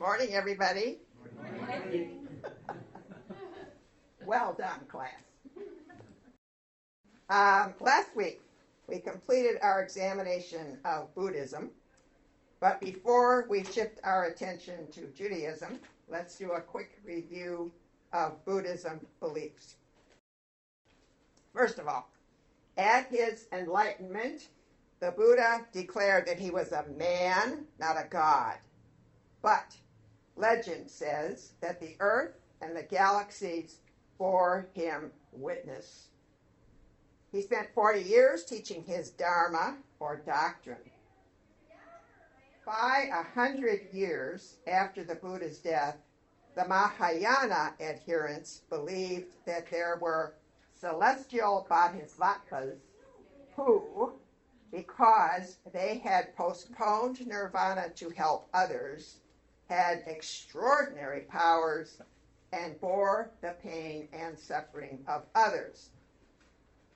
morning, everybody. Good morning. Well done, class. Last week, we completed our examination of Buddhism. But before we shift our attention to Judaism, let's do a quick review of Buddhism beliefs. First of all, at his enlightenment, the Buddha declared that he was a man, not a god. But legend says that the earth and the galaxies bore him witness. He spent 40 years teaching his Dharma, or doctrine. By 100 years after the Buddha's death, the Mahayana adherents believed that there were celestial bodhisattvas who, because they had postponed nirvana to help others, had extraordinary powers and bore the pain and suffering of others.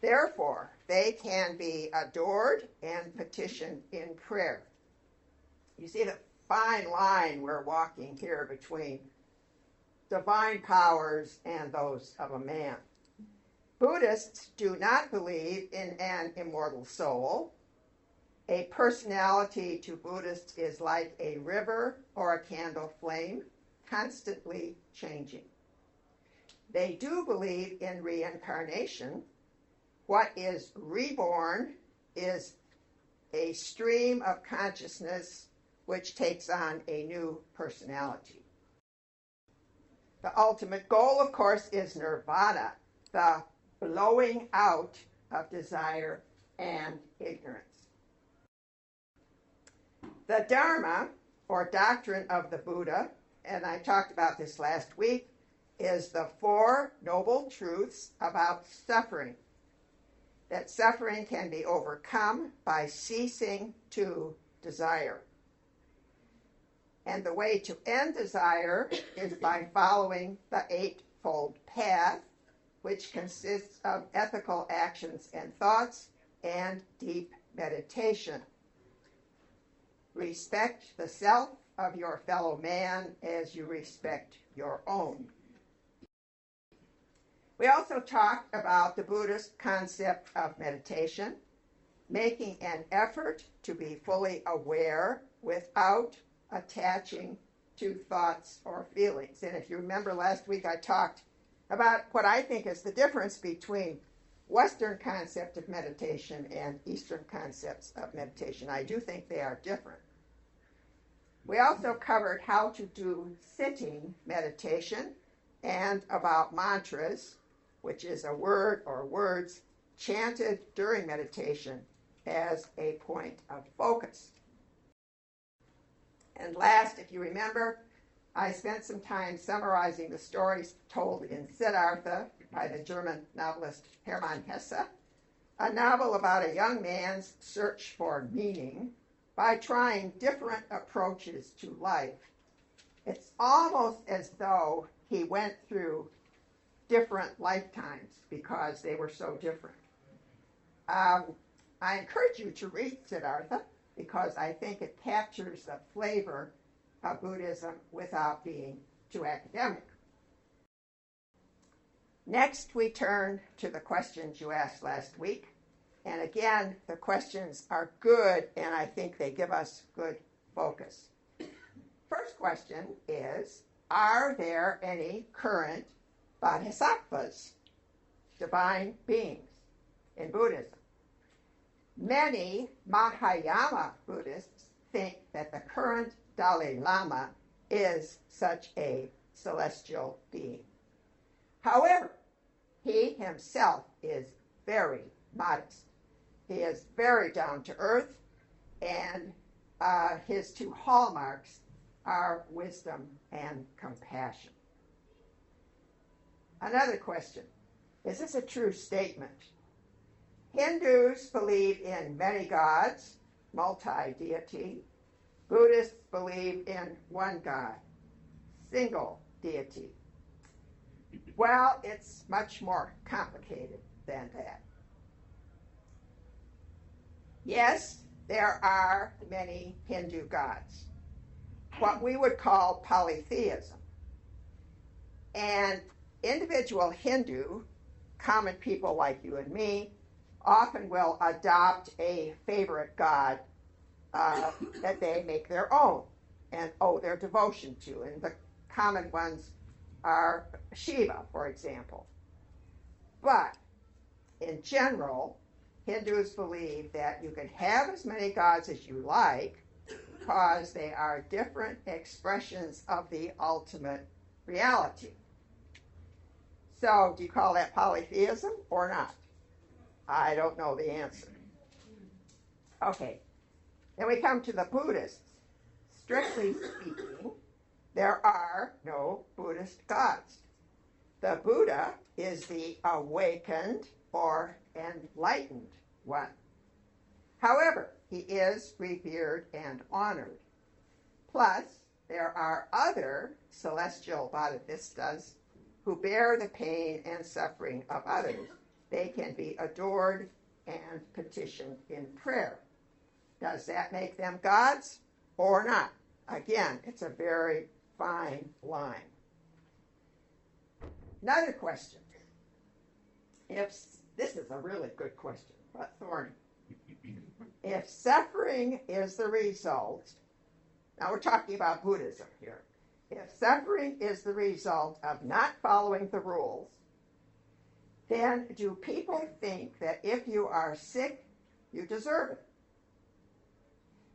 Therefore, they can be adored and petitioned in prayer. You see the fine line we're walking here between divine powers and those of a man. Buddhists do not believe in an immortal soul. A personality to Buddhists is like a river or a candle flame, constantly changing. They do believe in reincarnation. What is reborn is a stream of consciousness which takes on a new personality. The ultimate goal, of course, is nirvana, the blowing out of desire and ignorance. The Dharma, or doctrine of the Buddha, and I talked about this last week, is the Four Noble Truths about suffering. That suffering can be overcome by ceasing to desire. And the way to end desire is by following the Eightfold Path, which consists of ethical actions and thoughts and deep meditation. Respect the self of your fellow man as you respect your own. We also talked about the Buddhist concept of meditation, making an effort to be fully aware without attaching to thoughts or feelings. And if you remember last week, I talked about what I think is the difference between Western concept of meditation and Eastern concepts of meditation. I do think they are different. We also covered how to do sitting meditation and about mantras, which is a word or words chanted during meditation as a point of focus. And last, if you remember, I spent some time summarizing the stories told in Siddhartha by the German novelist Hermann Hesse, a novel about a young man's search for meaning by trying different approaches to life. It's almost as though he went through different lifetimes because they were so different. I encourage you to read Siddhartha because I think it captures the flavor of Buddhism without being too academic. Next, we turn to the questions you asked last week. And again, the questions are good, and I think they give us good focus. First question is, are there any current bodhisattvas, divine beings, in Buddhism? Many Mahayana Buddhists think that the current Dalai Lama is such a celestial being. However, he himself is very modest. He is very down to earth, and his two hallmarks are wisdom and compassion. Another question, is this a true statement? Hindus believe in many gods, multi-deity. Buddhists believe in one God, single deity. Well, it's much more complicated than that. Yes, there are many Hindu gods. what we would call polytheism. And individual Hindu, common people like you and me, often will adopt a favorite god that they make their own and owe their devotion to. And the common ones are Shiva, for example. But in general, Hindus believe that you can have as many gods as you like because they are different expressions of the ultimate reality. So, do you call that polytheism or not? I don't know the answer. Okay, then we come to the Buddhists. Strictly speaking, there are no Buddhist gods. The Buddha is the awakened or enlightened one. However, he is revered and honored. Plus, there are other celestial bodhisattvas who bear the pain and suffering of others. They can be adored and petitioned in prayer. Does that make them gods or not? Again, it's a very fine line. Another question. This is a really good question, but thorny. If suffering is the result, now we're talking about Buddhism here. If suffering is the result of not following the rules, then do people think that if you are sick, you deserve it?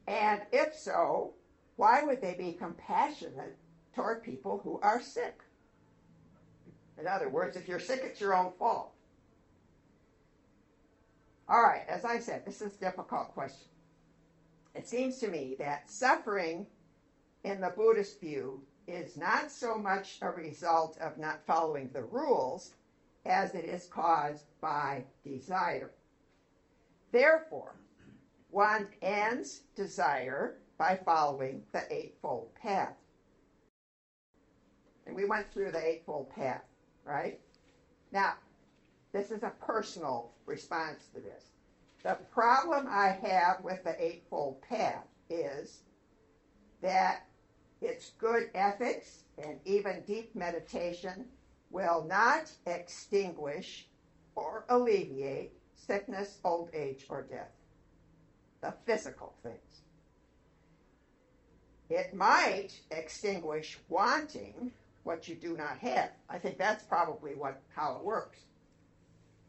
And if so, why would they be compassionate toward people who are sick? In other words, if you're sick, it's your own fault. All right, as I said, this is a difficult question. It seems to me that suffering in the Buddhist view is not so much a result of not following the rules as it is caused by desire. Therefore, one ends desire by following the Eightfold Path. And we went through the Eightfold Path, right? Now, this is a personal response to this. The problem I have with the Eightfold Path is that its good ethics and even deep meditation will not extinguish or alleviate sickness, old age, or death. The physical things. It might extinguish wanting what you do not have. I think that's probably how it works.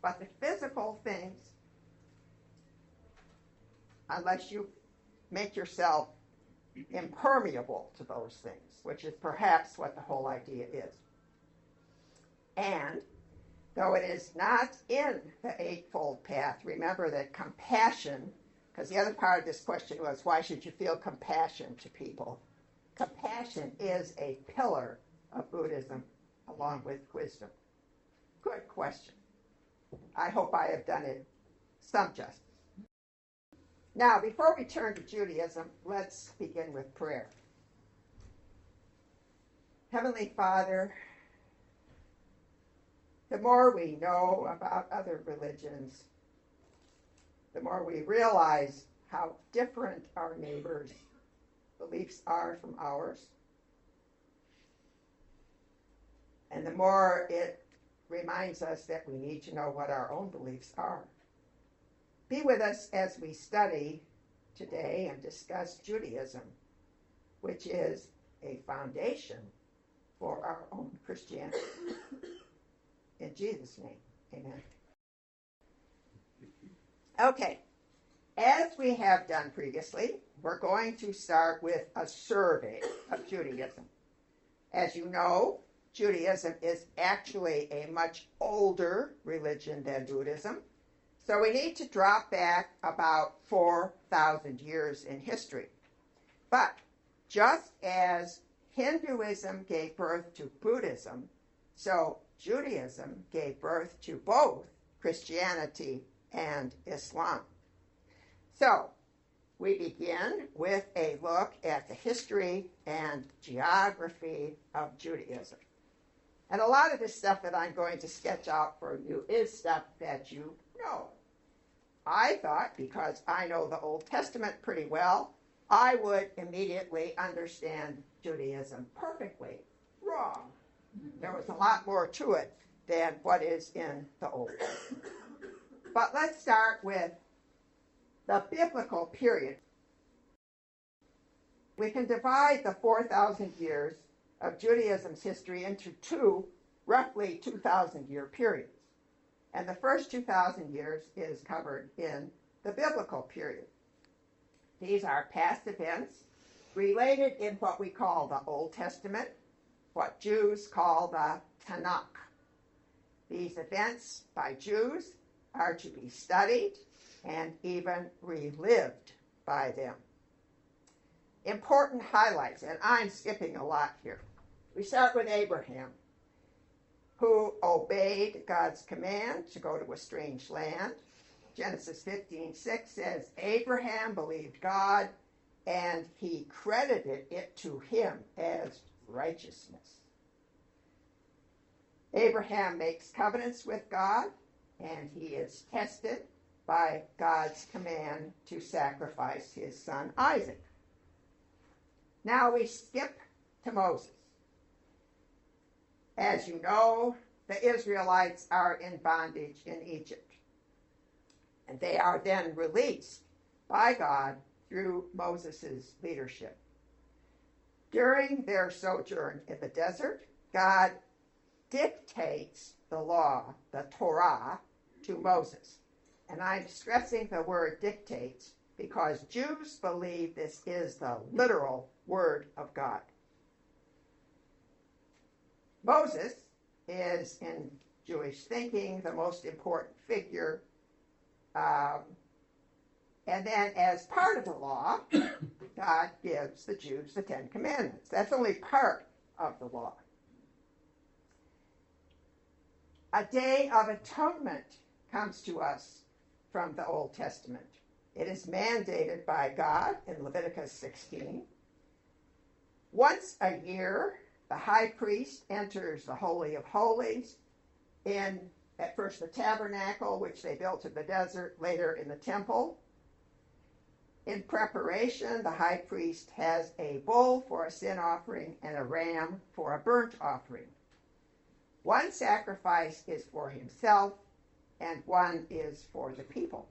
But the physical things, unless you make yourself impermeable to those things, which is perhaps what the whole idea is. And though it is not in the Eightfold Path, remember that compassion, because the other part of this question was, why should you feel compassion to people? Compassion is a pillar of Buddhism along with wisdom. Good question. I hope I have done it some justice. Now, before we turn to Judaism, let's begin with prayer. Heavenly Father, the more we know about other religions, the more we realize how different our neighbors' beliefs are from ours. And the more it reminds us that we need to know what our own beliefs are. Be with us as we study today and discuss Judaism, which is a foundation for our own Christianity. In Jesus' name, amen. Okay, as we have done previously, we're going to start with a survey of Judaism. As you know, Judaism is actually a much older religion than Buddhism, so we need to drop back about 4,000 years in history. But just as Hinduism gave birth to Buddhism, so Judaism gave birth to both Christianity and Islam. So, we begin with a look at the history and geography of Judaism. And a lot of this stuff that I'm going to sketch out for you is stuff that you know. I thought, because I know the Old Testament pretty well, I would immediately understand Judaism perfectly. Wrong. There was a lot more to it than what is in the Old. But let's start with the biblical period. We can divide the 4,000 years of Judaism's history into two roughly 2,000-year periods. And the first 2,000 years is covered in the biblical period. These are past events related in what we call the Old Testament, what Jews call the Tanakh. These events by Jews are to be studied and even relived by them. Important highlights, and I'm skipping a lot here. We start with Abraham, who obeyed God's command to go to a strange land. Genesis 15:6 says, Abraham believed God, and he credited it to him as righteousness. Abraham makes covenants with God, and he is tested by God's command to sacrifice his son Isaac. Now we skip to Moses. As you know, the Israelites are in bondage in Egypt, and they are then released by God through Moses' leadership. During their sojourn in the desert, God dictates the law, the Torah, to Moses. And I'm stressing the word dictates because Jews believe this is the literal word of God. Moses is, in Jewish thinking, the most important figure. And then as part of the law, God gives the Jews the Ten Commandments. That's only part of the law. A day of atonement comes to us from the Old Testament. It is mandated by God in Leviticus 16. Once a year, the high priest enters the Holy of Holies in, at first, the tabernacle, which they built in the desert, later in the temple. In preparation, the high priest has a bull for a sin offering and a ram for a burnt offering. One sacrifice is for himself, and one is for the people.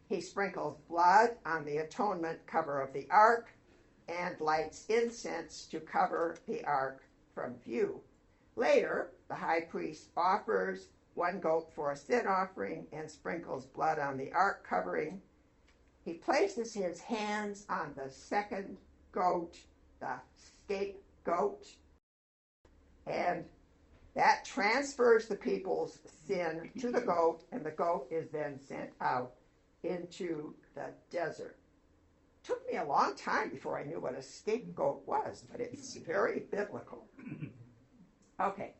He sprinkles blood on the atonement cover of the ark and lights incense to cover the ark from view. Later, the high priest offers one goat for a sin offering and sprinkles blood on the ark covering. He places his hands on the second goat, the scapegoat, and that transfers the people's sin to the goat, and the goat is then sent out into the desert. It took me a long time before I knew what a scapegoat was, but it's very biblical. Okay.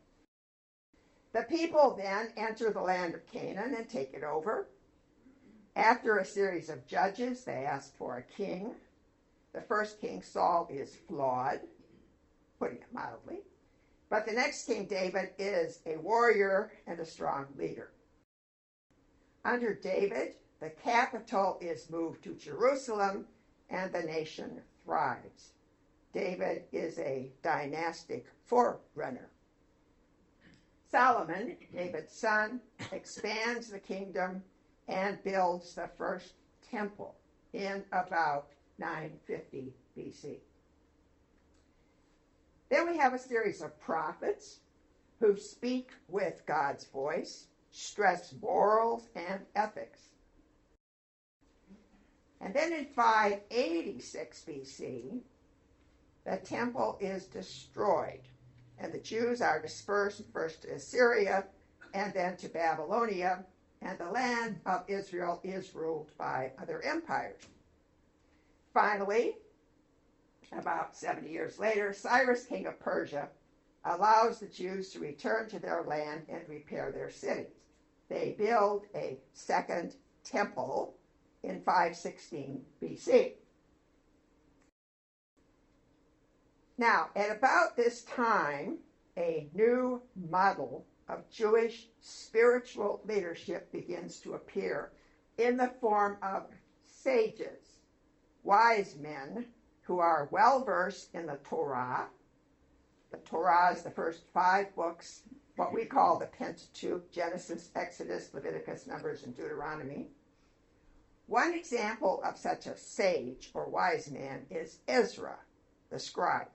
The people then enter the land of Canaan and take it over. After a series of judges, they ask for a king. The first king, Saul, is flawed, putting it mildly. But the next king, David, is a warrior and a strong leader. Under David, the capital is moved to Jerusalem, and the nation thrives. David is a dynastic forerunner. Solomon, David's son, expands the kingdom and builds the first temple in about 950 BC. Then we have a series of prophets who speak with God's voice, stress morals and ethics. And then in 586 BC, the temple is destroyed, and the Jews are dispersed first to Assyria and then to Babylonia, and the land of Israel is ruled by other empires. Finally, about 70 years later, Cyrus, king of Persia, allows the Jews to return to their land and repair their cities. They build a second temple in 516 BC. Now, at about this time, a new model of Jewish spiritual leadership begins to appear in the form of sages. wise men who are well-versed in the Torah. The Torah is the first 5 books, what we call the Pentateuch: Genesis, Exodus, Leviticus, Numbers, and Deuteronomy. One example of such a sage or wise man is Ezra, the scribe,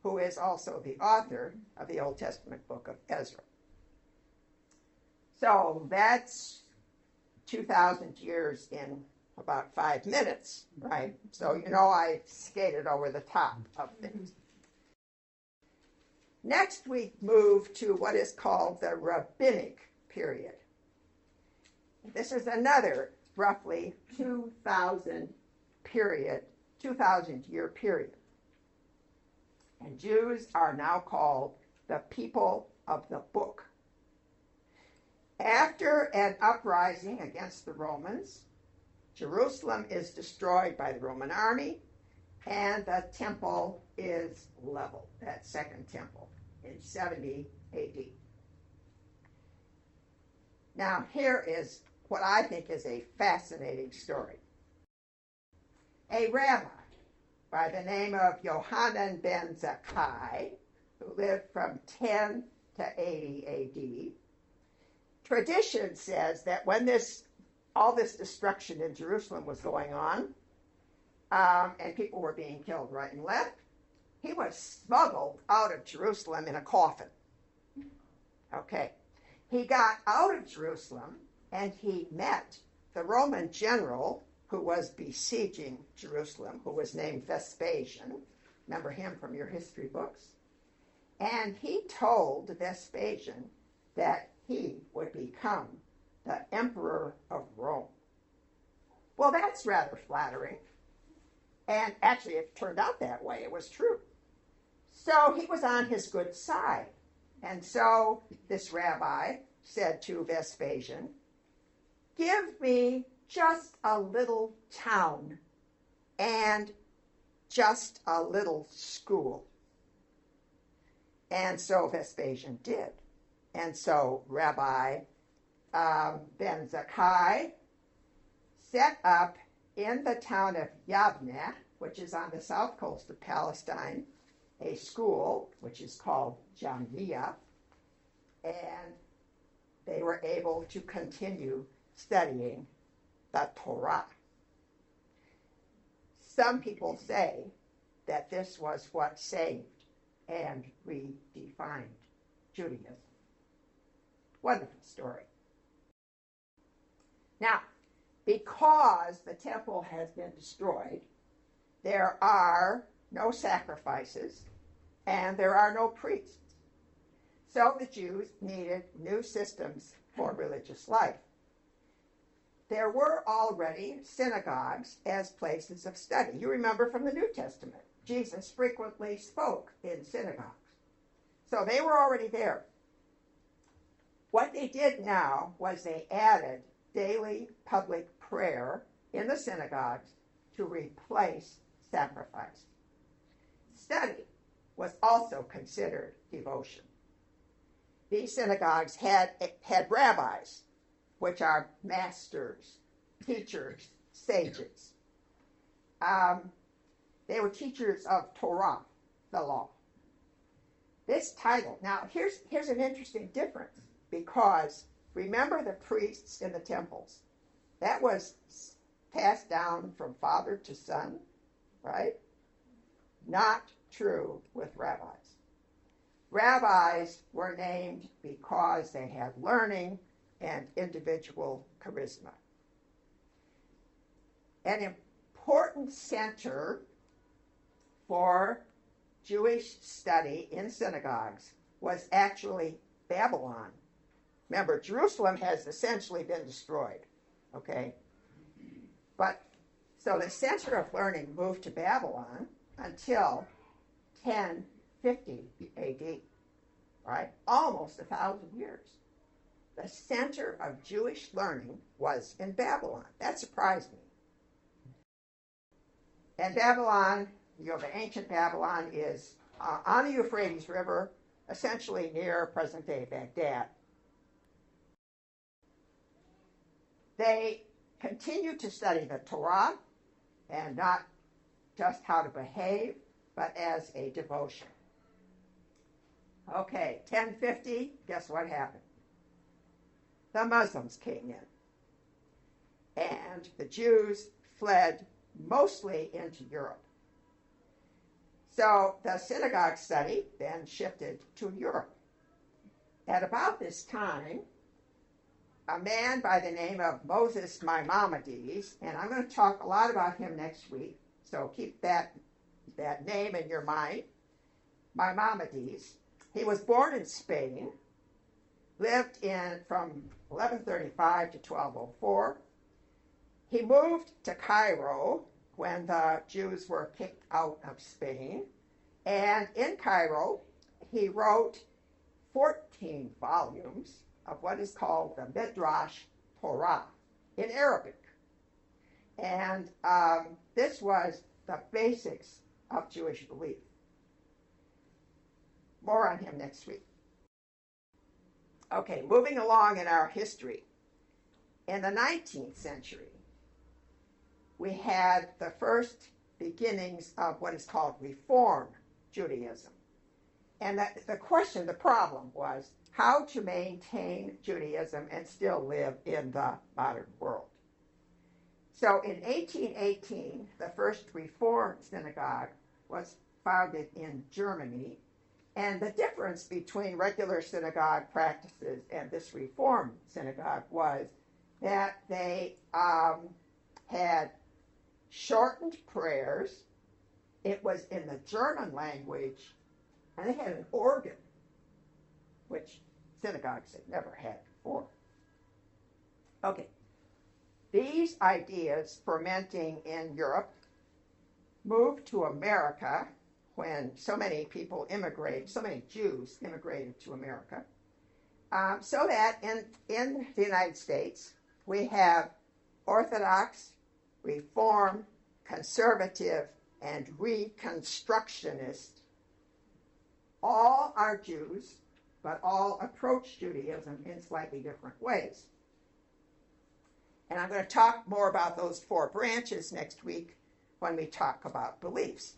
who is also the author of the Old Testament book of Ezra. So that's 2,000 years in about 5 minutes, right? So you know I skated over the top of things. Next, we move to what is called the rabbinic period. This is another roughly 2,000 year period. And Jews are now called the people of the book. After an uprising against the Romans, Jerusalem is destroyed by the Roman army, and the temple is leveled, that second temple, in 70 AD. Now, here is what I think is a fascinating story. A rabbi by the name of Yohanan ben Zakkai, who lived from 10 to 80 AD, tradition says that when all this destruction in Jerusalem was going on, and people were being killed right and left, he was smuggled out of Jerusalem in a coffin. Okay. He got out of Jerusalem and he met the Roman general who was besieging Jerusalem, who was named Vespasian. Remember him from your history books? And he told Vespasian that he would become the emperor of Rome. Well, that's rather flattering. And actually, it turned out that way. It was true. So he was on his good side. And so this rabbi said to Vespasian, "Give me just a little town and just a little school." And so Vespasian did. And so Rabbi ben Zakkai set up in the town of Yavneh, which is on the south coast of Palestine, a school which is called Jamia, and they were able to continue studying the Torah. Some people say that this was what saved and redefined Judaism. Wonderful story. Now, because the temple has been destroyed, there are no sacrifices and there are no priests. So the Jews needed new systems for religious life. There were already synagogues as places of study. You remember from the New Testament, Jesus frequently spoke in synagogues. So they were already there. What they did now was they added daily public prayer in the synagogues to replace sacrifice. Study was also considered devotion. These synagogues had rabbis, which are masters, teachers, sages. They were teachers of Torah, the law. This title, now here's an interesting difference, because remember the priests in the temples. That was passed down from father to son, right? Not true with rabbis. Rabbis were named because they had learning and individual charisma. An important center for Jewish study in synagogues was actually Babylon. Remember, Jerusalem has essentially been destroyed, okay? But, so the center of learning moved to Babylon until 1050 AD, right? Almost 1,000 years. The center of Jewish learning was in Babylon. That surprised me. And Babylon, the ancient Babylon is on the Euphrates River, essentially near present-day Baghdad. They continued to study the Torah, and not just how to behave, but as a devotion. Okay, 1050, guess what happened? The Muslims came in, and the Jews fled mostly into Europe. So the synagogue study then shifted to Europe. At about this time, a man by the name of Moses Maimonides, and I'm going to talk a lot about him next week, so keep that name in your mind, Maimonides. He was born in Spain, lived in from 1135 to 1204. He moved to Cairo when the Jews were kicked out of Spain, and in Cairo he wrote 14 volumes of what is called the Midrash Torah in Arabic. And this was the basics of Jewish belief. More on him next week. Okay, moving along in our history. In the 19th century, we had the first beginnings of what is called Reform Judaism. And the problem was how to maintain Judaism and still live in the modern world. So in 1818, the first Reform synagogue was founded in Germany. And the difference between regular synagogue practices and this Reform synagogue was that they had shortened prayers. It was in the German language, and they had an organ, which synagogues had never had before. Okay, these ideas fermenting in Europe moved to America when so many people immigrated, so many Jews immigrated to America, so that in the United States we have Orthodox, Reform, Conservative, and Reconstructionist. All are Jews, but all approach Judaism in slightly different ways. And I'm going to talk more about those four branches next week when we talk about beliefs.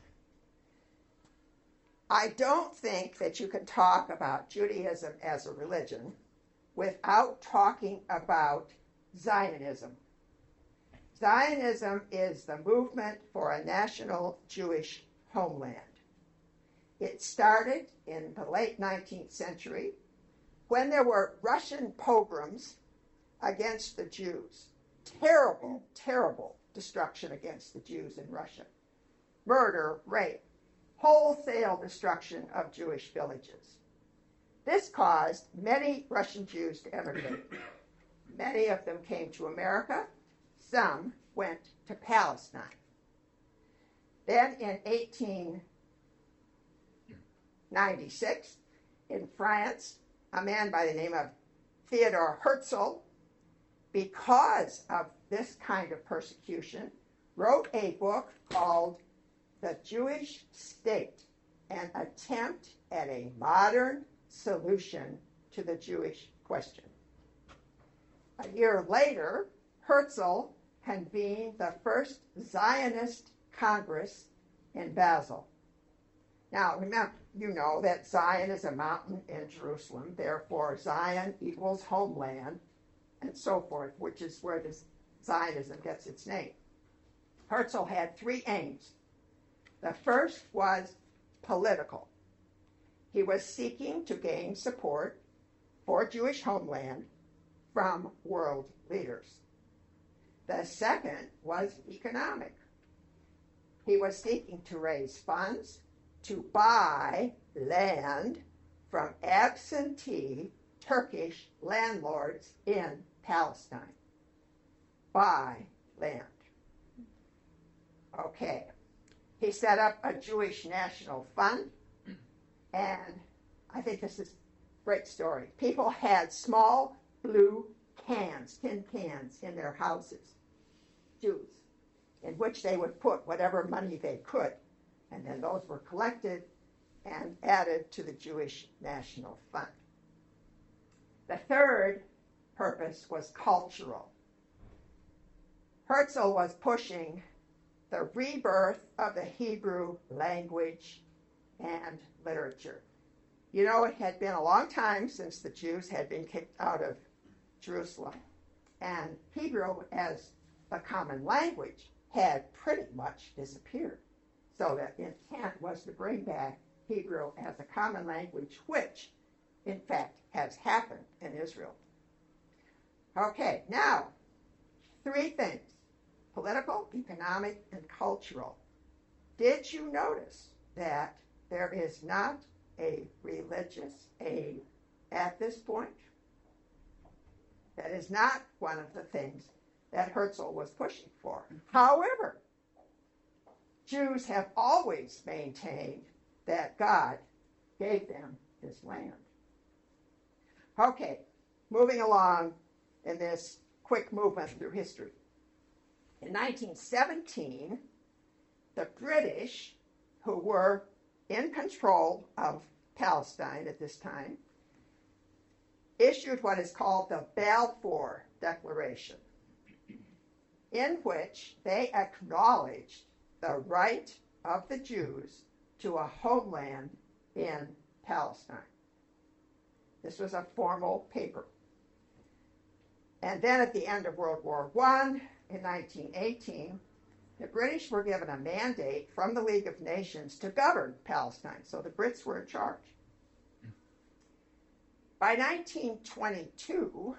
I don't think that you can talk about Judaism as a religion without talking about Zionism. Zionism is the movement for a national Jewish homeland. It started in the late 19th century when there were Russian pogroms against the Jews. Terrible, terrible destruction against the Jews in Russia. Murder, rape, wholesale destruction of Jewish villages. This caused many Russian Jews to emigrate. Many of them came to America. Some went to Palestine. Then in 1896, in France, a man by the name of Theodor Herzl, because of this kind of persecution, wrote a book called The Jewish State, an attempt at a modern solution to the Jewish question. A year later, Herzl convened the first Zionist Congress in Basel. Now, remember, you know that Zion is a mountain in Jerusalem, therefore Zion equals homeland, and so forth, which is where this Zionism gets its name. Herzl had three aims. The first was political. He was seeking to gain support for Jewish homeland from world leaders. The second was economic. He was seeking to raise funds to buy land from absentee Turkish landlords in Palestine. Buy land. Okay. He set up a Jewish National Fund, and I think this is a great story. People had small blue cans, tin cans, in their houses, Jews, in which they would put whatever money they could, and then those were collected and added to the Jewish National Fund. The third purpose was cultural. Herzl was pushing the rebirth of the Hebrew language and literature. You know, it had been a long time since the Jews had been kicked out of Jerusalem, and Hebrew as the common language had pretty much disappeared. So the intent was to bring back Hebrew as a common language, which, in fact, has happened in Israel. Okay, now, three things: political, economic, and cultural. Did you notice that there is not a religious aid at this point? That is not one of the things that Herzl was pushing for. However, Jews have always maintained that God gave them this land. Okay, moving along in this quick movement through history. In 1917, the British, who were in control of Palestine at this time, issued what is called the Balfour Declaration, in which they acknowledged the right of the Jews to a homeland in Palestine. This was a formal paper. And then at the end of World War I, in 1918, the British were given a mandate from the League of Nations to govern Palestine, so the Brits were in charge. By 1922,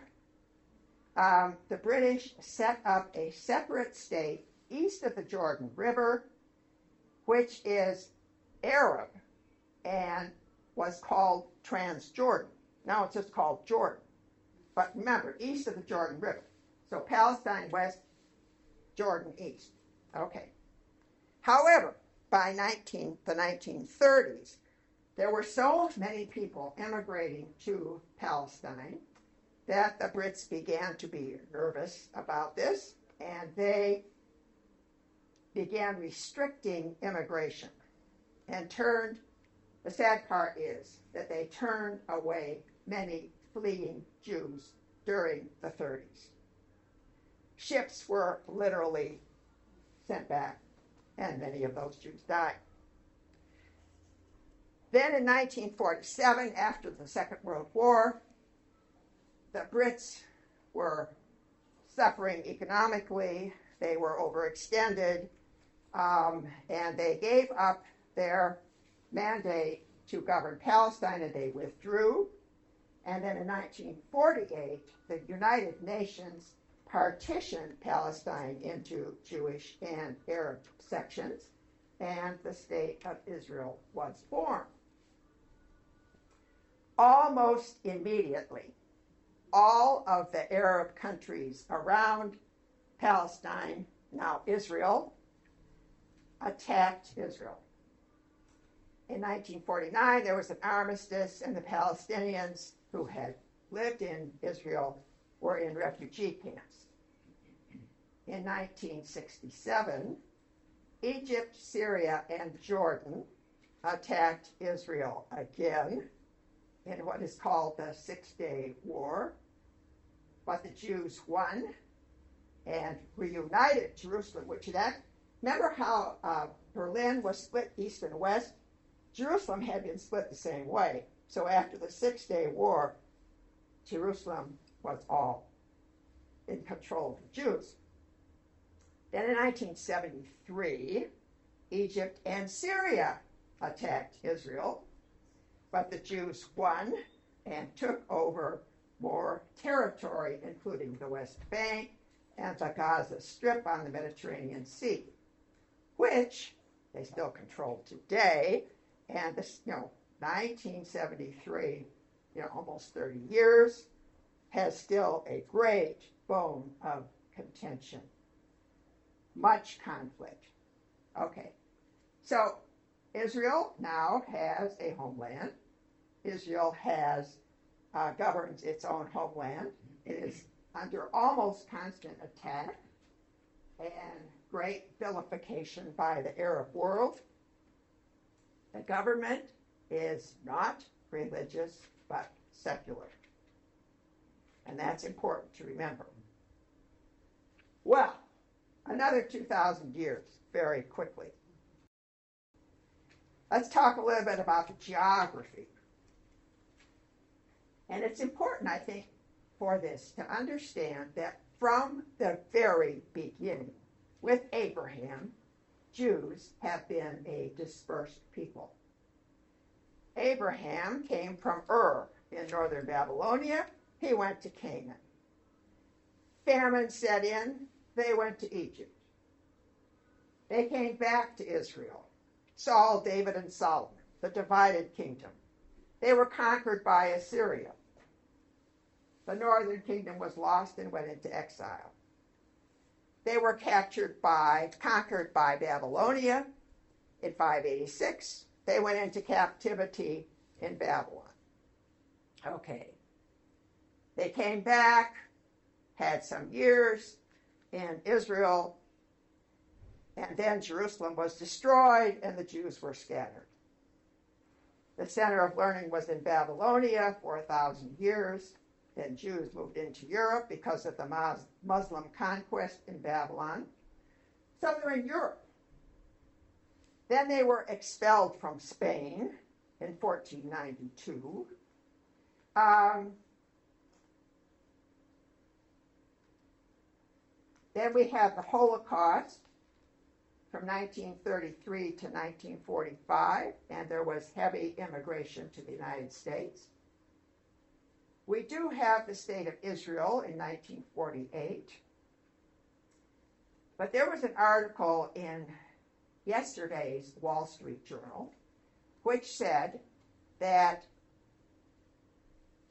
the British set up a separate state east of the Jordan River, which is Arab and was called Transjordan. Now it's just called Jordan. But remember, east of the Jordan River. So Palestine west, Jordan east. Okay. However, by the 1930s, there were so many people immigrating to Palestine that the Brits began to be nervous about this, and they began restricting immigration and the sad part is that they turned away many fleeing Jews during the 30s. Ships were literally sent back, and many of those Jews died. Then in 1947, after the Second World War, the Brits were suffering economically. They were overextended, and they gave up their mandate to govern Palestine, and they withdrew. And then in 1948, the United Nations partitioned Palestine into Jewish and Arab sections, and the state of Israel was born. Almost immediately, all of the Arab countries around Palestine, now Israel, attacked Israel. In 1949, there was an armistice, and the Palestinians who had lived in Israel were in refugee camps. In 1967, Egypt, Syria, and Jordan attacked Israel again in what is called the Six-Day War. But the Jews won and reunited Jerusalem, remember how Berlin was split east and west? Jerusalem had been split the same way. So after the Six-Day War, Jerusalem was all in control of the Jews. Then in 1973, Egypt and Syria attacked Israel, but the Jews won and took over more territory, including the West Bank and the Gaza Strip on the Mediterranean Sea, which they still control today. And this, 1973, almost 30 years, has still a great bone of contention. Much conflict. Okay, so Israel now has a homeland. Israel governs its own homeland. It is under almost constant attack and great vilification by the Arab world. The government is not religious, but secular. And that's important to remember. Well, another 2,000 years very quickly. Let's talk a little bit about the geography. And it's important, I think, for this to understand that from the very beginning, with Abraham, Jews have been a dispersed people. Abraham came from Ur in northern Babylonia. He went to Canaan. Famine set in. They went to Egypt. They came back to Israel. Saul, David, and Solomon, the divided kingdom. They were conquered by Assyria. The northern kingdom was lost and went into exile. They were conquered by Babylonia in 586. They went into captivity in Babylon. Okay. They came back, had some years in Israel, and then Jerusalem was destroyed and the Jews were scattered. The center of learning was in Babylonia for 1,000 years. Then Jews moved into Europe because of the Muslim conquest in Babylon. So they're in Europe. Then they were expelled from Spain in 1492. Then we have the Holocaust from 1933 to 1945, and there was heavy immigration to the United States. We do have the state of Israel in 1948, but there was an article in yesterday's Wall Street Journal which said that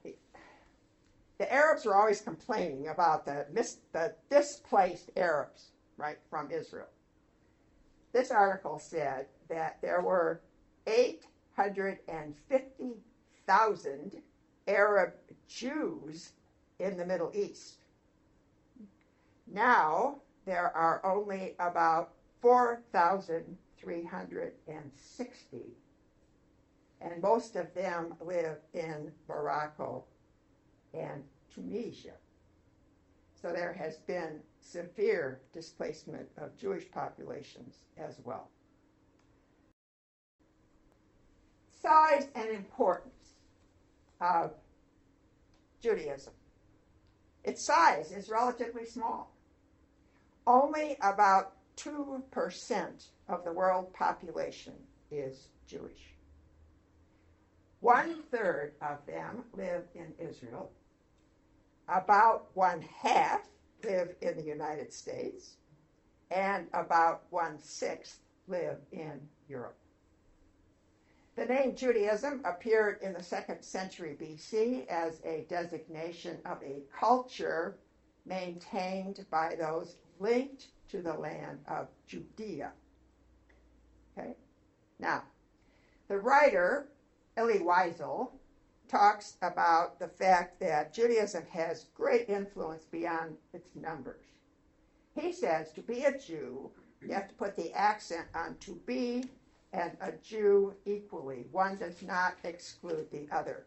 the Arabs were always complaining about the displaced Arabs, right, from Israel. This article said that there were 850,000 Arab Jews in the Middle East. Now there are only about 4,360, and most of them live in Morocco and Tunisia. So there has been severe displacement of Jewish populations as well. Size and importance of Judaism. Its size is relatively small. Only about 2% of the world population is Jewish. 1/3 of them live in Israel. About 1/2 live in the United States, and about 1/6 live in Europe. The name Judaism appeared in the 2nd century BC as a designation of a culture maintained by those linked to the land of Judea. Okay? Now, the writer, Elie Wiesel, talks about the fact that Judaism has great influence beyond its numbers. He says to be a Jew, you have to put the accent on to be and a Jew equally. One does not exclude the other.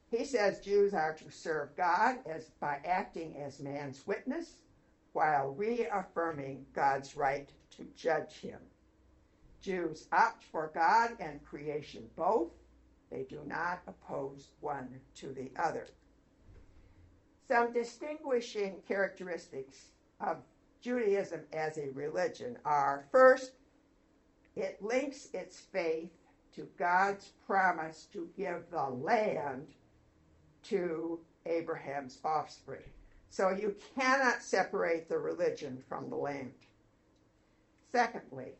He says Jews are to serve God by acting as man's witness while reaffirming God's right to judge him. Jews opt for God and creation both. They do not oppose one to the other. Some distinguishing characteristics of Judaism as a religion are, first, it links its faith to God's promise to give the land to Abraham's offspring. So you cannot separate the religion from the land. Secondly,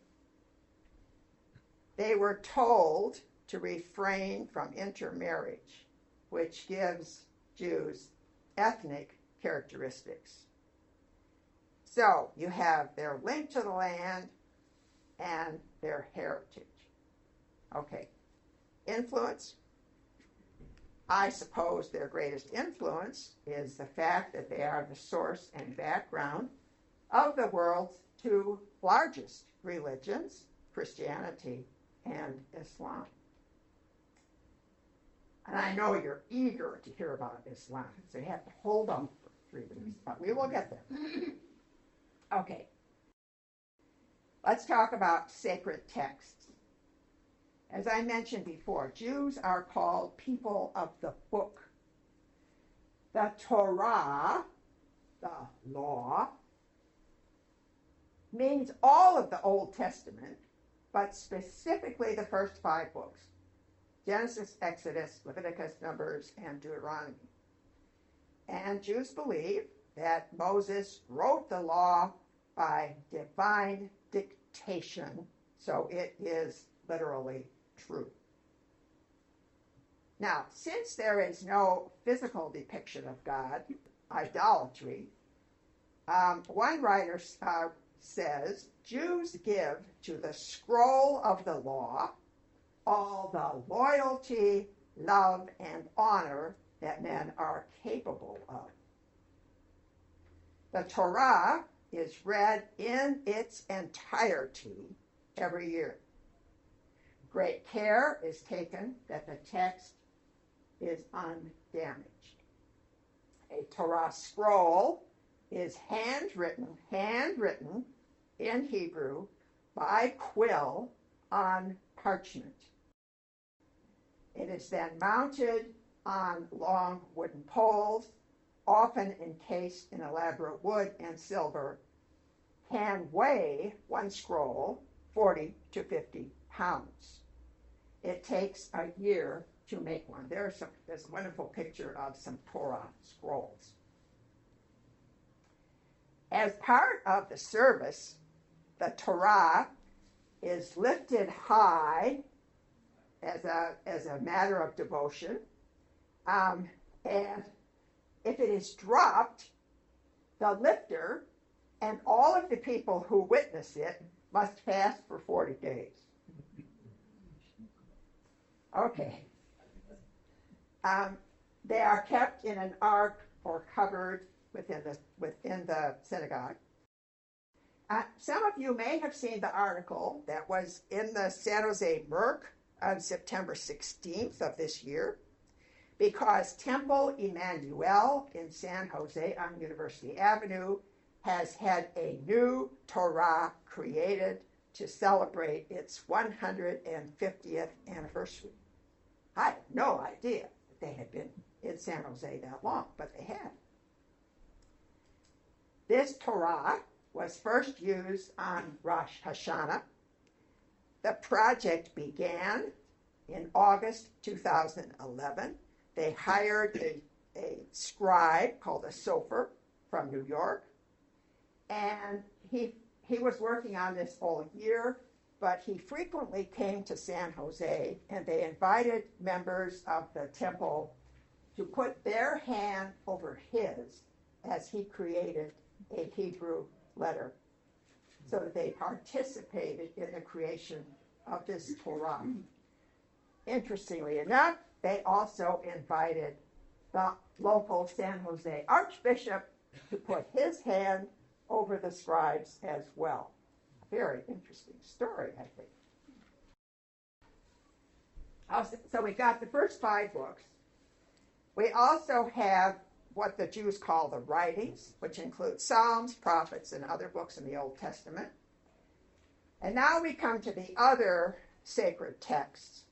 they were told to refrain from intermarriage, which gives Jews ethnic characteristics. So you have their link to the land and their heritage. Okay. Influence. I suppose their greatest influence is the fact that they are the source and background of the world's two largest religions, Christianity and Islam. And I know you're eager to hear about Islam, so you have to hold on for 3 minutes, but we will get there. Okay, let's talk about sacred texts. As I mentioned before, Jews are called people of the book. The Torah, the law, means all of the Old Testament, but specifically the first 5 books: Genesis, Exodus, Leviticus, Numbers, and Deuteronomy. And Jews believe that Moses wrote the law by divine dictation, so it is literally true. Now, since there is no physical depiction of God, idolatry, one writer says Jews give to the scroll of the law all the loyalty, love, and honor that men are capable of. The Torah is read in its entirety every year. Great care is taken that the text is undamaged. A Torah scroll is handwritten in Hebrew by quill on parchment. It is then mounted on long wooden poles, often encased in elaborate wood and silver, can weigh one scroll 40 to 50 pounds. It takes a year to make one. There's a wonderful picture of some Torah scrolls. As part of the service, the Torah is lifted high as a matter of devotion, and if it is dropped, the lifter and all of the people who witness it must fast for 40 days. Okay. They are kept in an ark or covered within the synagogue. Some of you may have seen the article that was in the San Jose Merc on September 16th of this year, because Temple Emmanuel in San Jose on University Avenue has had a new Torah created to celebrate its 150th anniversary. I had no idea that they had been in San Jose that long, but they had. This Torah was first used on Rosh Hashanah. The project began in August 2011. They hired a scribe called a sofer from New York, and he was working on this all year, but he frequently came to San Jose, and they invited members of the temple to put their hand over his as he created a Hebrew letter, so that they participated in the creation of this Torah. Interestingly enough, they also invited the local San Jose Archbishop to put his hand over the scribes as well. Very interesting story, I think. So we got the first 5 books. We also have what the Jews call the writings, which include Psalms, prophets, and other books in the Old Testament. And now we come to the other sacred texts.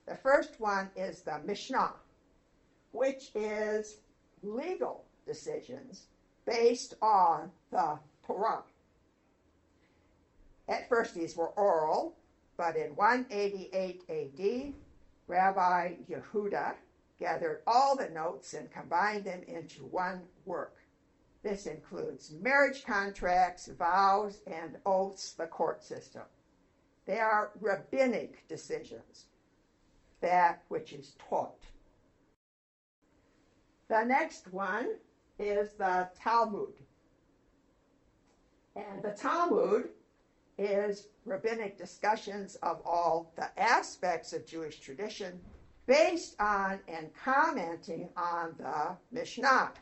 The first one is the Mishnah, which is legal decisions based on the Torah. At first, these were oral, but in 188 AD, Rabbi Yehuda gathered all the notes and combined them into one work. This includes marriage contracts, vows, and oaths, the court system. They are rabbinic decisions, that which is taught. The next one is the Talmud. And the Talmud is rabbinic discussions of all the aspects of Jewish tradition based on and commenting on the Mishnah.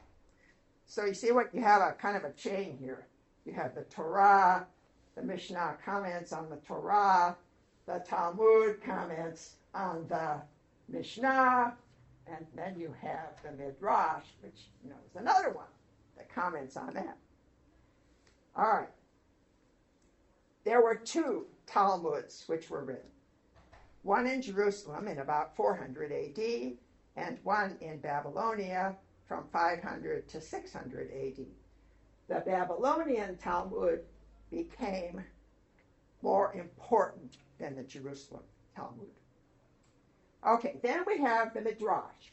So you see what you have, a kind of a chain here. You have the Torah, the Mishnah comments on the Torah, the Talmud comments on the Mishnah, and then you have the Midrash, which is another one that comments on that. All right. There were two Talmuds which were written. One in Jerusalem in about 400 AD, and one in Babylonia from 500 to 600 AD. The Babylonian Talmud became more important than the Jerusalem Talmud. Okay, then we have the Midrash,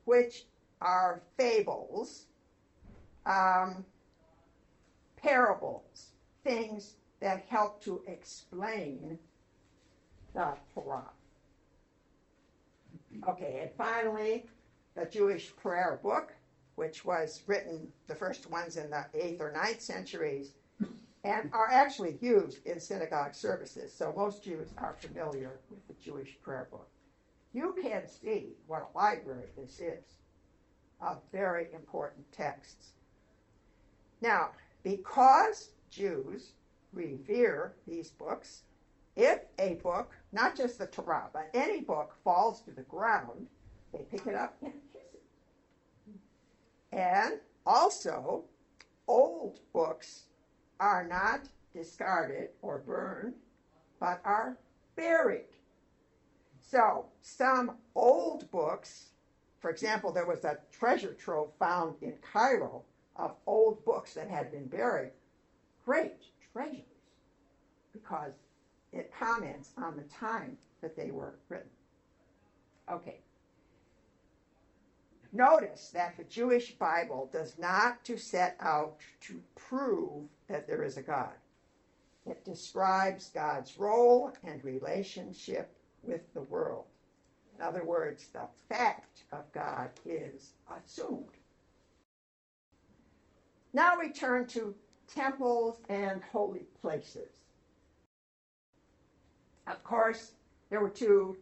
which are fables, parables, things that help to explain the Torah. Okay, and finally, the Jewish prayer book, which was written, the first ones in the 8th or 9th centuries, and are actually used in synagogue services. So most Jews are familiar with the Jewish prayer book. You can see what a library this is of very important texts. Now, because Jews revere these books, if a book, not just the Torah, but any book falls to the ground, they pick it up and kiss it. And also, old books are not discarded or burned, but are buried. So, some old books, for example, there was a treasure trove found in Cairo of old books that had been buried. Great treasures, because it comments on the time that they were written. Okay. Notice that the Jewish Bible does not to set out to prove that there is a God. It describes God's role and relationship with the world. In other words, the fact of God is assumed. Now we turn to temples and holy places. Of course, there were two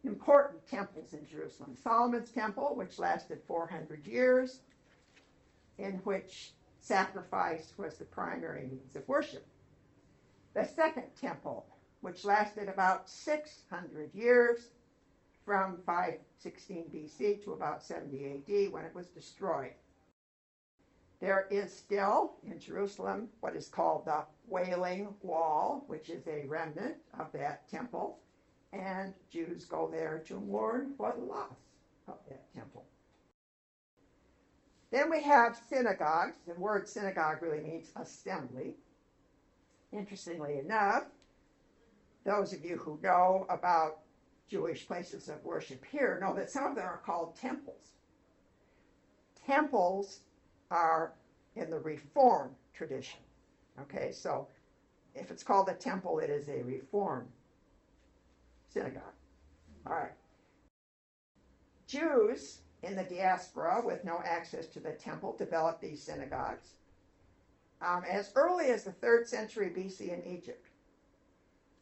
important temples in Jerusalem. Solomon's temple, which lasted 400 years, in which sacrifice was the primary means of worship. The second temple, which lasted about 600 years, from 516 BC to about 70 AD, when it was destroyed. There is still in Jerusalem what is called the Wailing Wall, which is a remnant of that temple, and Jews go there to mourn for the loss of that temple. Then we have synagogues. The word synagogue really means assembly. Interestingly enough, those of you who know about Jewish places of worship here know that some of them are called temples. Temples are in the Reform tradition. Okay, so if it's called a temple, it is a Reform synagogue. All right. Jews in the diaspora with no access to the temple developed these synagogues as early as the 3rd century BC in Egypt.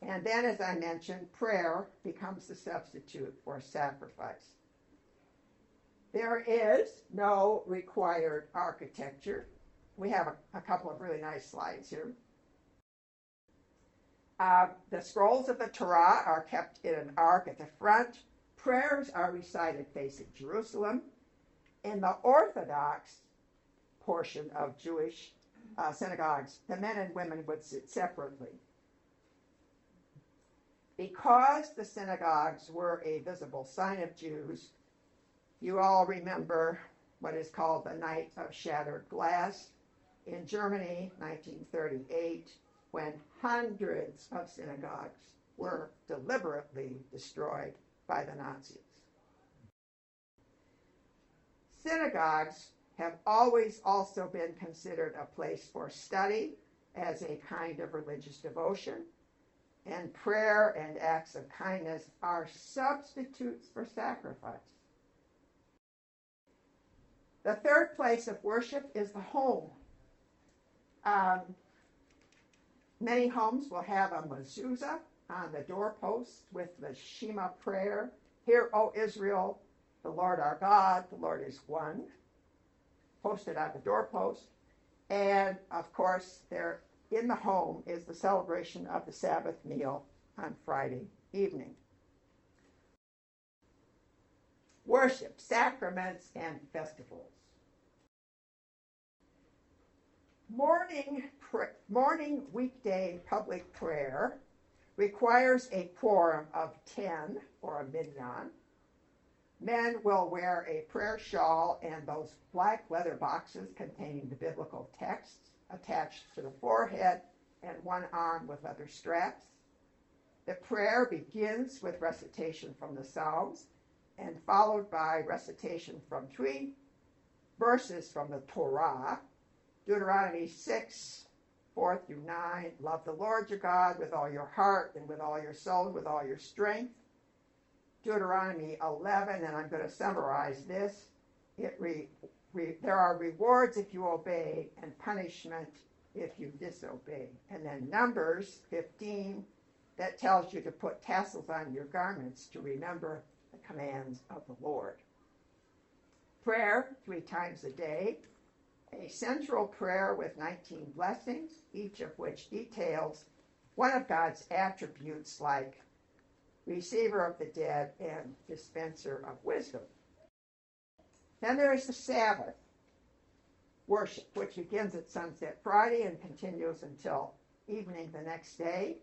And then, as I mentioned, prayer becomes the substitute for sacrifice. There is no required architecture. We have a couple of really nice slides here. The scrolls of the Torah are kept in an ark at the front. Prayers are recited facing Jerusalem. In the Orthodox portion of Jewish synagogues, the men and women would sit separately. Because the synagogues were a visible sign of Jews, you all remember what is called the Night of Shattered Glass in Germany, 1938, when hundreds of synagogues were deliberately destroyed by the Nazis. Synagogues have always also been considered a place for study as a kind of religious devotion, and prayer and acts of kindness are substitutes for sacrifice. The third place of worship is the home. Many homes will have a mezuzah on the doorpost with the Shema prayer. Hear, O Israel, the Lord our God, the Lord is one, posted on the doorpost. And, of course, there in the home is the celebration of the Sabbath meal on Friday evening. Worship, sacraments, and festivals. Morning weekday public prayer requires a quorum of 10 or a minyan. Men will wear a prayer shawl and those black leather boxes containing the biblical texts attached to the forehead and one arm with leather straps. The prayer begins with recitation from the Psalms and followed by recitation from 3 verses from the Torah. Deuteronomy 6, 4 through 9, love the Lord your God with all your heart and with all your soul and with all your strength. Deuteronomy 11, and I'm going to summarize this. There are rewards if you obey and punishment if you disobey. And then Numbers 15, that tells you to put tassels on your garments to remember the commands of the Lord. Prayer 3 times a day. A central prayer with 19 blessings, each of which details one of God's attributes like receiver of the dead and dispenser of wisdom. Then there is the Sabbath worship, which begins at sunset Friday and continues until evening the next day.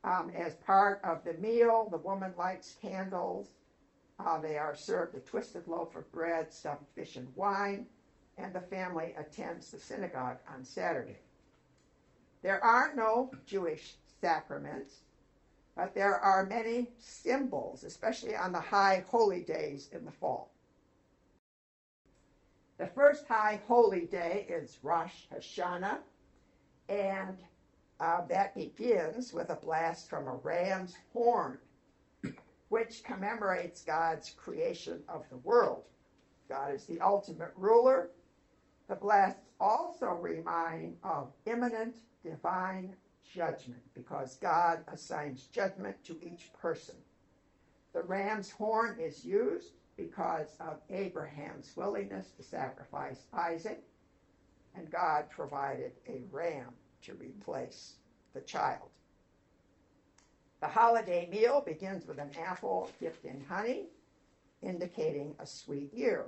As part of the meal, the woman lights candles. They are served a twisted loaf of bread, stuffed fish, and wine, and the family attends the synagogue on Saturday. There are no Jewish sacraments, but there are many symbols, especially on the high holy days in the fall. The first high holy day is Rosh Hashanah, and that begins with a blast from a ram's horn, which commemorates God's creation of the world. God is the ultimate ruler. The blasts also remind of imminent divine judgment because God assigns judgment to each person. The ram's horn is used because of Abraham's willingness to sacrifice Isaac, and God provided a ram to replace the child. The holiday meal begins with an apple dipped in honey, indicating a sweet year.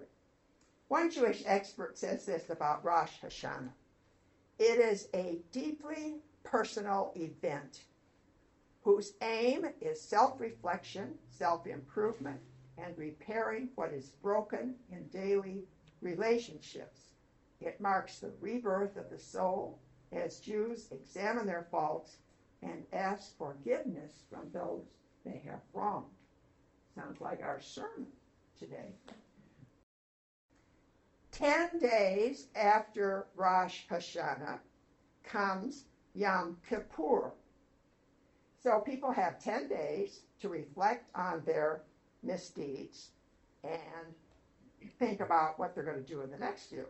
One Jewish expert says this about Rosh Hashanah. It is a deeply personal event whose aim is self-reflection, self-improvement, and repairing what is broken in daily relationships. It marks the rebirth of the soul as Jews examine their faults and ask forgiveness from those they have wronged. Sounds like our sermon today. 10 days after Rosh Hashanah comes Yom Kippur. So people have 10 days to reflect on their misdeeds and think about what they're going to do in the next year.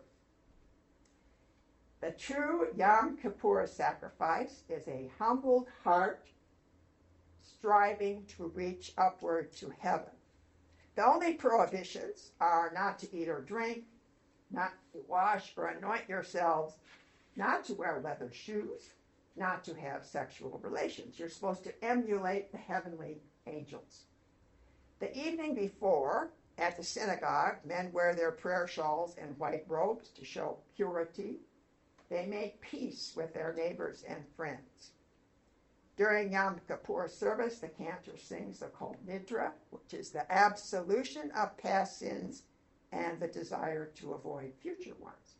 The true Yom Kippur sacrifice is a humbled heart striving to reach upward to heaven. The only prohibitions are not to eat or drink, not to wash or anoint yourselves, not to wear leather shoes, not to have sexual relations. You're supposed to emulate the heavenly angels. The evening before, at the synagogue, men wear their prayer shawls and white robes to show purity. They make peace with their neighbors and friends. During Yom Kippur service, the cantor sings the Kol Nidra, which is the absolution of past sins and the desire to avoid future ones.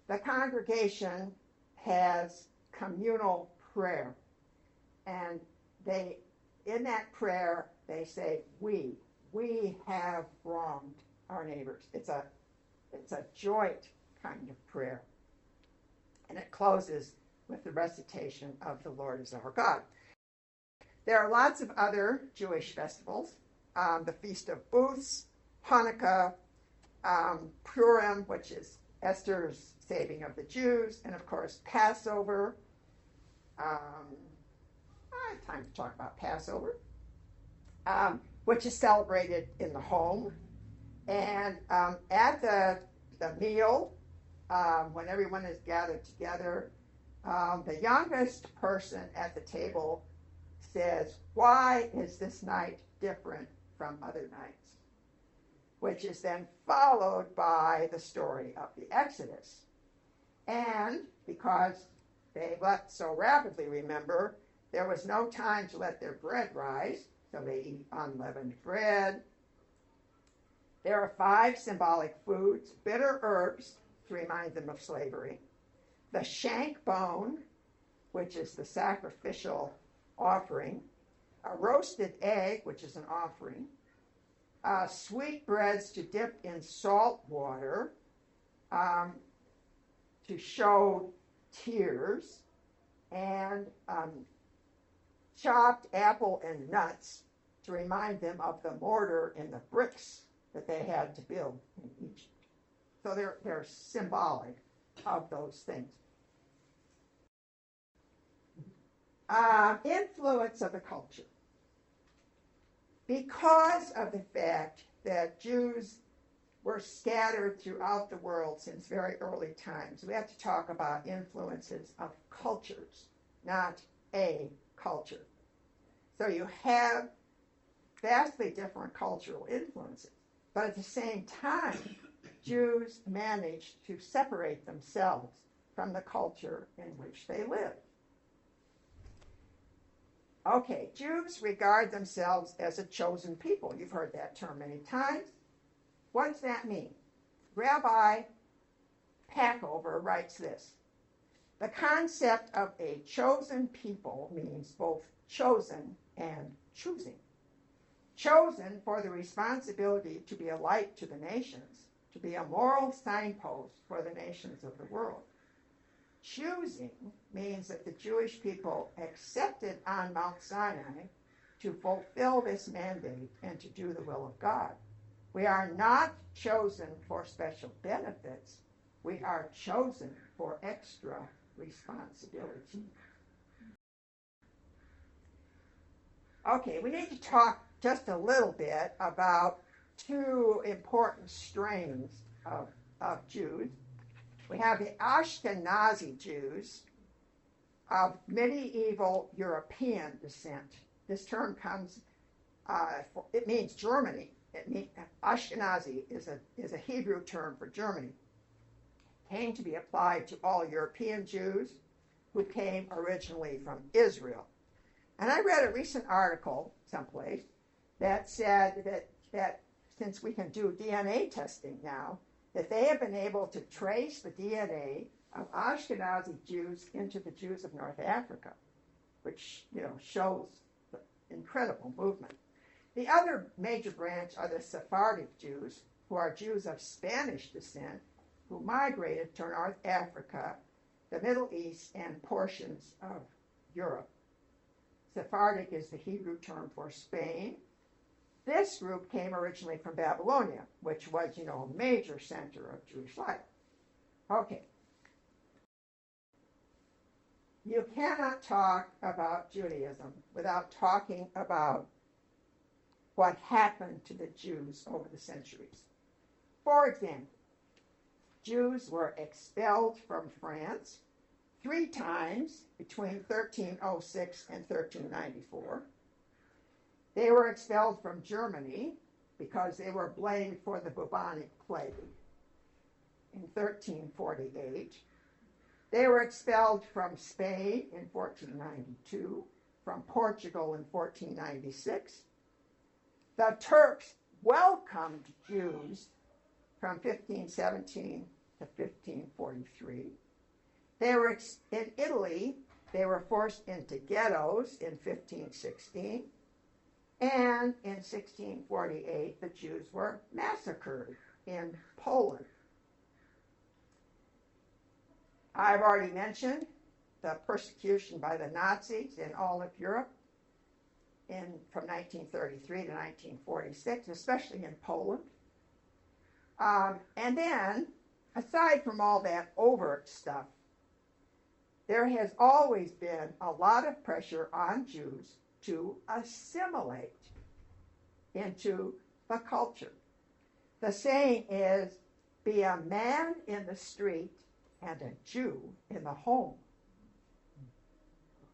The congregation has communal prayer, and in that prayer they say, we have wronged our neighbors. It's a joint kind of prayer, and it closes with the recitation of the Lord is our God. There are lots of other Jewish festivals, the Feast of Booths, Hanukkah, Purim, which is Esther's saving of the Jews, and of course Passover. I have time to talk about Passover, which is celebrated in the home. And at the meal, when everyone is gathered together, the youngest person at the table says, "Why is this night different from other nights?" Which is then followed by the story of the Exodus. And because they left so rapidly, remember, there was no time to let their bread rise, so they eat unleavened bread. There are 5 symbolic foods: bitter herbs, to remind them of slavery; the shank bone, which is the sacrificial offering; a roasted egg, which is an offering; sweet breads to dip in salt water to show tears, and chopped apple and nuts to remind them of the mortar and the bricks that they had to build in Egypt. So they're symbolic of those things. Influence of the culture. Because of the fact that Jews were scattered throughout the world since very early times, we have to talk about influences of cultures, not a culture. So you have vastly different cultural influences, but at the same time, Jews managed to separate themselves from the culture in which they lived. Okay, Jews regard themselves as a chosen people. You've heard that term many times. What does that mean? Rabbi Packover writes this: the concept of a chosen people means both chosen and choosing. Chosen for the responsibility to be a light to the nations, to be a moral signpost for the nations of the world. Choosing means that the Jewish people accepted on Mount Sinai to fulfill this mandate and to do the will of God. We are not chosen for special benefits. We are chosen for extra responsibility. Okay, we need to talk just a little bit about 2 important strains of Jews. We have the Ashkenazi Jews of medieval European descent. This term comes, it means Germany. Ashkenazi is a Hebrew term for Germany. Came to be applied to all European Jews who came originally from Israel. And I read a recent article someplace that said that since we can do DNA testing now, that they have been able to trace the DNA of Ashkenazi Jews into the Jews of North Africa, which shows the incredible movement. The other major branch are the Sephardic Jews, who are Jews of Spanish descent, who migrated to North Africa, the Middle East, and portions of Europe. Sephardic is the Hebrew term for Spain. This group came originally from Babylonia, which was, a major center of Jewish life. Okay. You cannot talk about Judaism without talking about what happened to the Jews over the centuries. For example, Jews were expelled from France 3 times between 1306 and 1394. They were expelled from Germany because they were blamed for the bubonic plague in 1348. They were expelled from Spain in 1492, from Portugal in 1496. The Turks welcomed Jews from 1517 to 1543. They were in Italy. They were forced into ghettos in 1516. And in 1648, the Jews were massacred in Poland. I've already mentioned the persecution by the Nazis in all of Europe from 1933 to 1946, especially in Poland. And then, aside from all that overt stuff, there has always been a lot of pressure on Jews to assimilate into the culture. The saying is, be a man in the street and a Jew in the home.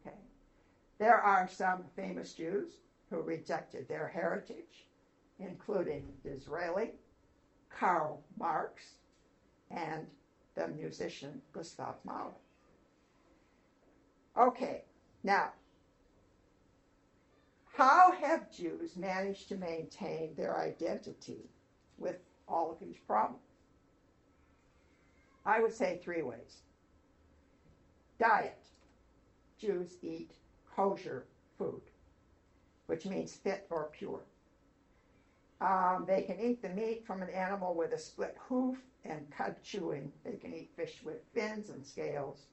Okay. There are some famous Jews who rejected their heritage, including Disraeli, Karl Marx, and the musician Gustav Mahler. Okay, now, how have Jews managed to maintain their identity with all of these problems? I would say 3 ways. Diet. Jews eat kosher food, which means fit or pure. They can eat the meat from an animal with a split hoof and cud chewing. They can eat fish with fins and scales.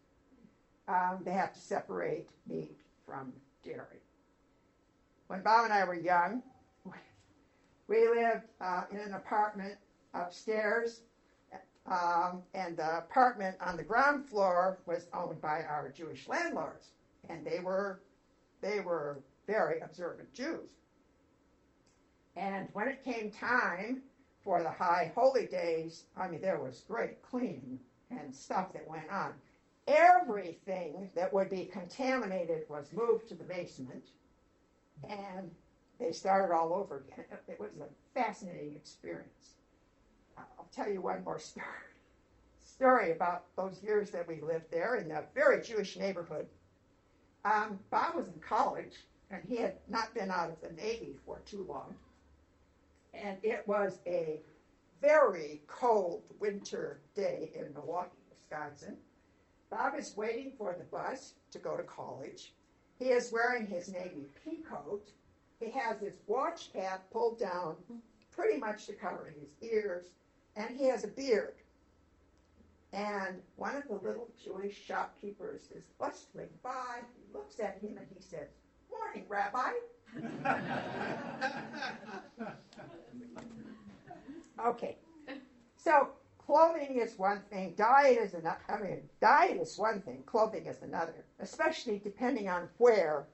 They have to separate meat from dairy. When Bob and I were young, we lived in an apartment upstairs, and the apartment on the ground floor was owned by our Jewish landlords, and they were very observant Jews. And when it came time for the high holy days, I mean, there was great cleaning and stuff that went on. Everything that would be contaminated was moved to the basement, and they started all over again. It was a fascinating experience. I'll tell you one more story about those years that we lived there in a very Jewish neighborhood. Bob was in college, and he had not been out of the Navy for too long. And it was a very cold winter day in Milwaukee, Wisconsin. Bob is waiting for the bus to go to college. He is wearing his Navy pea coat. He has his watch cap pulled down pretty much to cover his ears, and he has a beard. And one of the little Jewish shopkeepers is bustling by. He looks at him and he says, "Morning, Rabbi." Okay, so clothing is one thing, diet is another. Diet is one thing, clothing is another, especially depending on where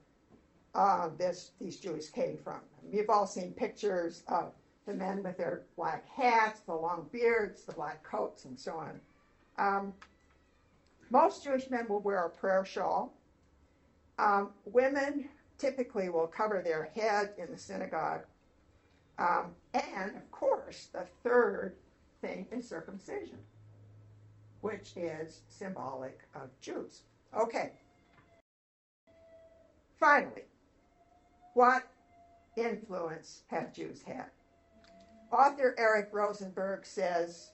these Jews came from. You've all seen pictures of the men with their black hats, the long beards, the black coats, and so on. Most Jewish men will wear a prayer shawl. Women typically will cover their head in the synagogue. And, of course, the third thing is circumcision, which is symbolic of Jews. Okay. Finally, what influence have Jews had? Author Eric Rosenberg says,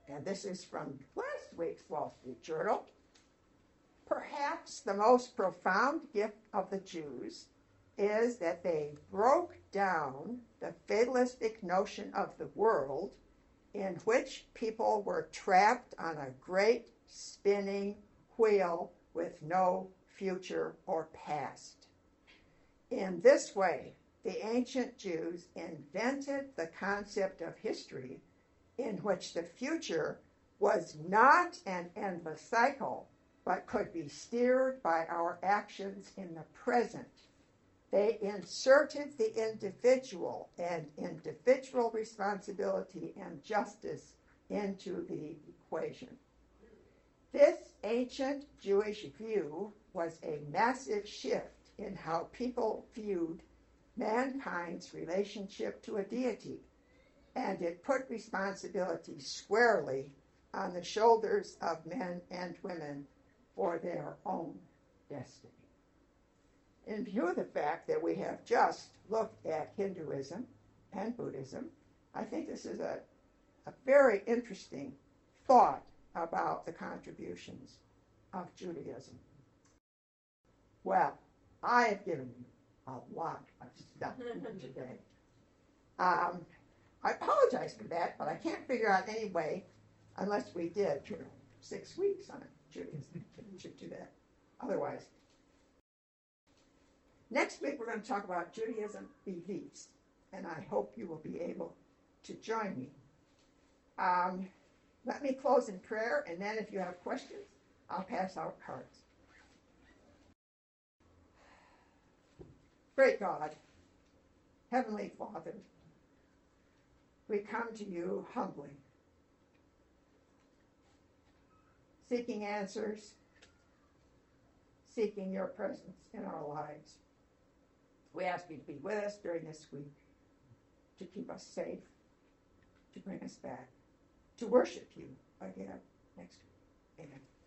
and this is from last week's Wall Street Journal, perhaps the most profound gift of the Jews is that they broke down the fatalistic notion of the world in which people were trapped on a great spinning wheel with no future or past. In this way, the ancient Jews invented the concept of history in which the future was not an endless cycle, but could be steered by our actions in the present. They inserted the individual and individual responsibility and justice into the equation. This ancient Jewish view was a massive shift in how people viewed mankind's relationship to a deity, and it put responsibility squarely on the shoulders of men and women for their own destiny. In view of the fact that we have just looked at Hinduism and Buddhism, I think this is a very interesting thought about the contributions of Judaism. Well, I have given you a lot of stuff today. I apologize for that, but I can't figure out any way, unless we did 6 weeks on Judaism, to do that. Otherwise, next week we're going to talk about Judaism beliefs, and I hope you will be able to join me. Let me close in prayer, and then if you have questions, I'll pass out cards. Great God, Heavenly Father, we come to you humbly, seeking answers, seeking your presence in our lives. We ask you to be with us during this week, to keep us safe, to bring us back, to worship you again next. Amen.